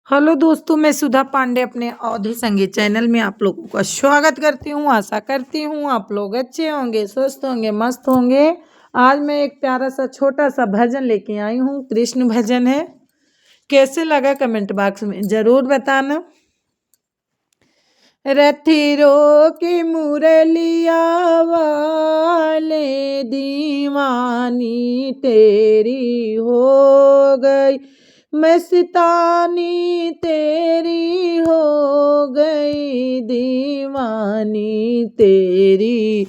Hello दोस्तों, मैं सुधा पांडे अपने अवधि संगीत चैनल में आप लोगों का स्वागत करती हूँ। आशा करती हूँ आप लोग अच्छे होंगे, स्वस्थ होंगे, मस्त होंगे। आज मैं एक प्यारा सा छोटा सा भजन लेके आई हूँ। कृष्ण भजन है। कैसे लगा कमेंट बॉक्स में जरूर बताना। रथिरो की मुरलिया वाले दीवानी तेरी हो गई, मस्तानी तेरी हो गई, दीवानी तेरी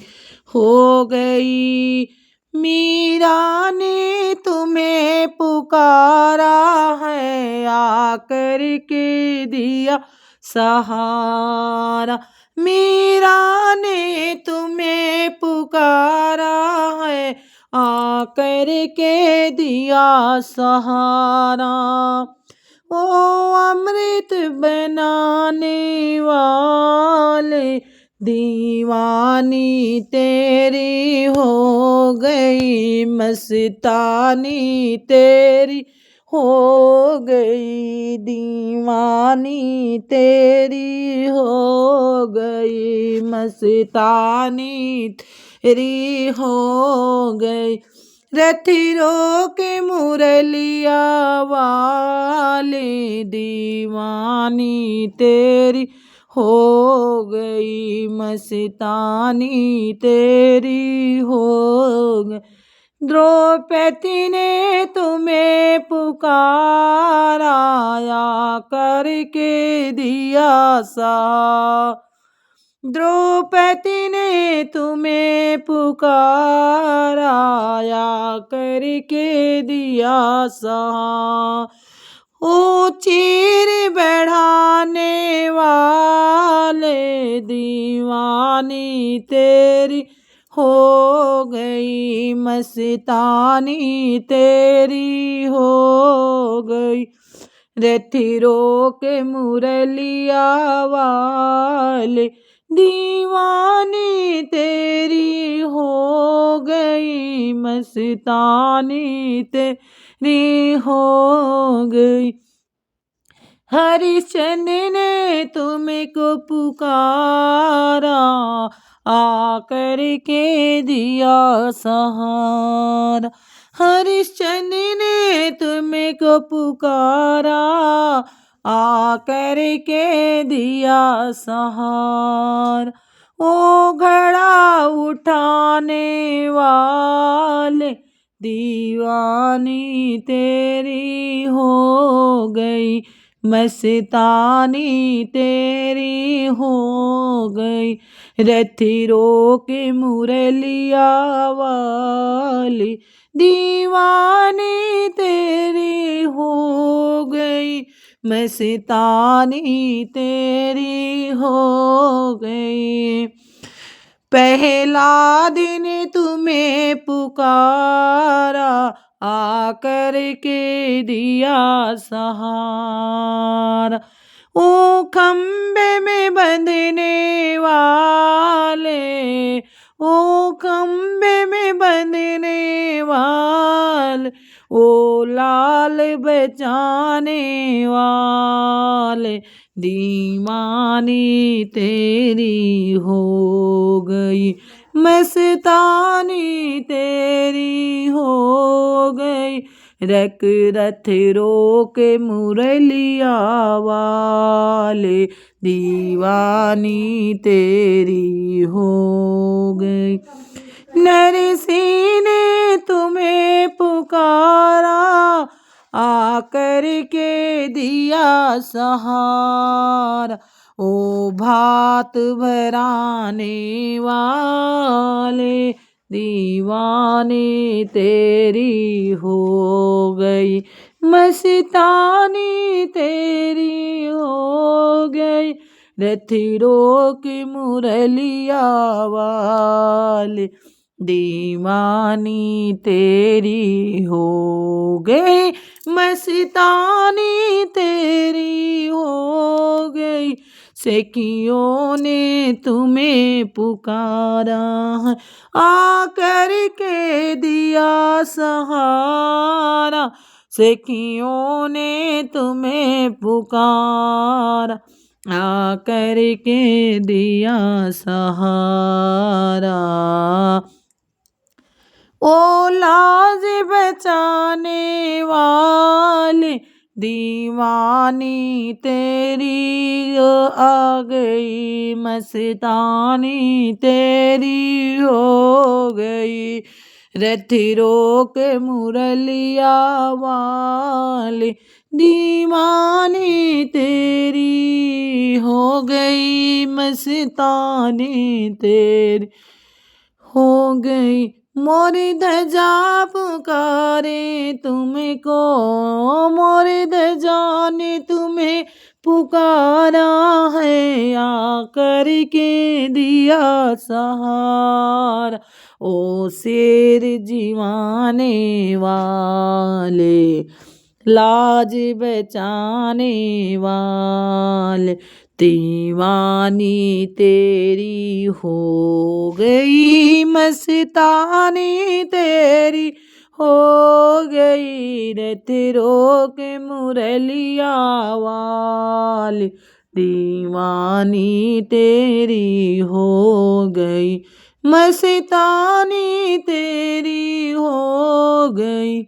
हो गई। मीरा ने तुम्हें पुकारा है, आकर के दिया सहारा। मीरा ने तुम्हें पुकारा है, आकर के दिया सहारा। ओ अमृत बनाने वाले दीवानी तेरी हो गई, मस्तानी तेरी हो गई, दीवानी तेरी हो गई, मस्तानी तेरी हो गई। रथिरो के मुरलिया वाले दीवानी तेरी हो गई, मस्तानी तेरी हो गई। द्रौपदी ने तुम्हें पुकारा, करके दिया सा। द्रौपदी ने तुम्हें पुकारा, करके दिया सा। ओ चीर बढ़ाने वाले दीवानी तेरी हो गई, मस्तानी तेरी हो गई। रथिरो के मुरलिया वाले दीवानी तेरी हो गई, मस्तानी तेरी हो गई। हरिश्चंद्र ने तुम्हें को पुकारा, आकर के दिया सहारा। हरिश्चंद्र ने तुम्हें को पुकारा, आकर के दिया सहारा। ओ घड़ा उठाने वाले दीवानी तेरी हो गई, मस्तानी तेरी हो गई। रथिरो के मुरलिया वाली दीवानी तेरी हो गई, मस्तानी तेरी हो गई। पहला दिन तुम्हें पुकारा, आकर के दिया सहारा। ओ खंबे में बंधने वाले, ओ खंबे में बंधने वाले, ओ लाल बचाने वाले दीवानी तेरी हो गई, मस्तानी तेरी हो गई। रथ रोके मुरलिया वाले दीवानी तेरी हो गई। नरसिंह ने तुम्हें पुकारा, आकर के दिया सहारा। ओ भात भराने वाले दीवानी तेरी हो गई, मस्तानी तेरी हो गई। रथिरो की मुरलिया वाले दीवानी तेरी हो गई, मस्तानी तेरी हो गई। सखियों ने तुम्हें पुकारा है, आकर के दिया सहारा। सखियों ने तुम्हें पुकारा, आकर के दिया सहारा। ओ लाज बचाने वाले दीवानी तेरी आ गई, मस्तानी तेरी हो गई। रथ रोक मुरलिया वाली दीवानी तेरी हो गई, मस्तानी तेरी हो गई। मोरी धजा पुकारे तुमको, मोरी धजा ने तुम्हें पुकारा है, आकर के दिया सहारा। ओ शेर जीवाने वाले, लाज बचाने वाले, दीवानी तेरी हो गई, मस्तानी तेरी हो गई। रथ रोक मुरलिया वाली दीवानी तेरी हो गई, मस्तानी तेरी हो गई।